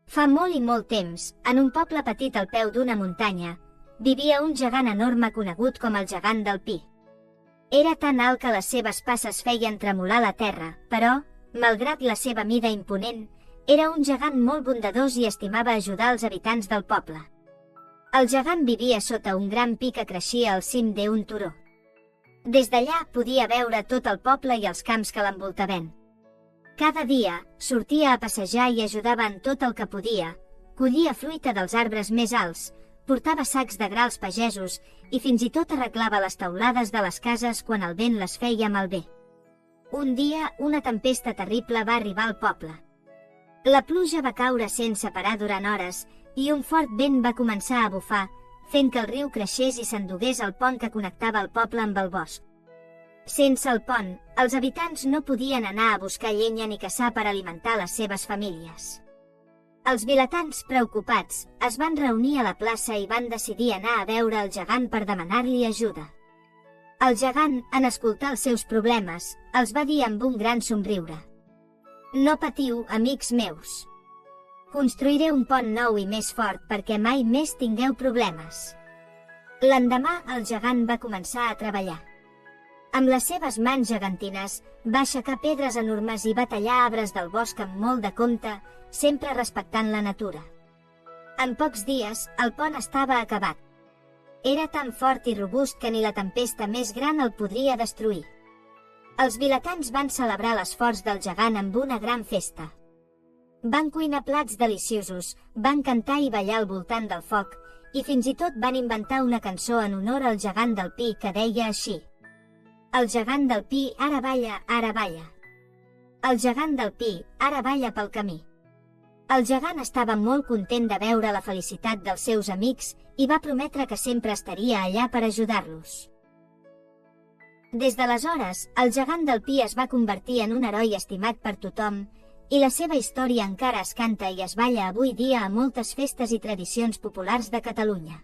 Fa molt i molt temps, en un poble petit al peu d'una muntanya, vivia un gegant enorme conegut com el gegant del Pi. Era tan alt que les seves passes feien tremolar la terra, però, malgrat la seva mida imponent, era un gegant molt bondadós i estimava ajudar els habitants del poble. El gegant vivia sota un gran pi que creixia al cim d'un turó. Des d'allà podia veure tot el poble i els camps que l'envoltaven. Cada dia, sortia a passejar i ajudava en tot el que podia, collia fruita dels arbres més alts, portava sacs de gra als pagesos i fins i tot arreglava les teulades de les cases quan el vent les feia malbé. Un dia, una tempesta terrible va arribar al poble. La pluja va caure sense parar durant hores i un fort vent va començar a bufar, fent que el riu creixés i s'endugués el pont que connectava el poble amb el bosc. Sense el pont, els habitants no podien anar a buscar llenya ni caçar per alimentar les seves famílies. Els vilatans, preocupats, es van reunir a la plaça i van decidir anar a veure el gegant per demanar-li ajuda. El gegant, en escoltar els seus problemes, els va dir amb un gran somriure: «No patiu, amics meus. Construiré un pont nou i més fort perquè mai més tingueu problemes». L'endemà, el gegant va començar a treballar. Amb les seves mans gegantines, va aixecar pedres enormes i va tallar arbres del bosc amb molt de compte, sempre respectant la natura. En pocs dies, el pont estava acabat. Era tan fort i robust que ni la tempesta més gran el podria destruir. Els vilatans van celebrar l'esforç del gegant amb una gran festa. Van cuinar plats deliciosos, van cantar i ballar al voltant del foc, i fins i tot van inventar una cançó en honor al gegant del Pi que deia així: «El gegant del Pi ara balla, ara balla. El gegant del Pi ara balla pel camí». El gegant estava molt content de veure la felicitat dels seus amics i va prometre que sempre estaria allà per ajudar-los. Des d'aleshores, el gegant del Pi es va convertir en un heroi estimat per tothom, i la seva història encara es canta i es balla avui dia a moltes festes i tradicions populars de Catalunya.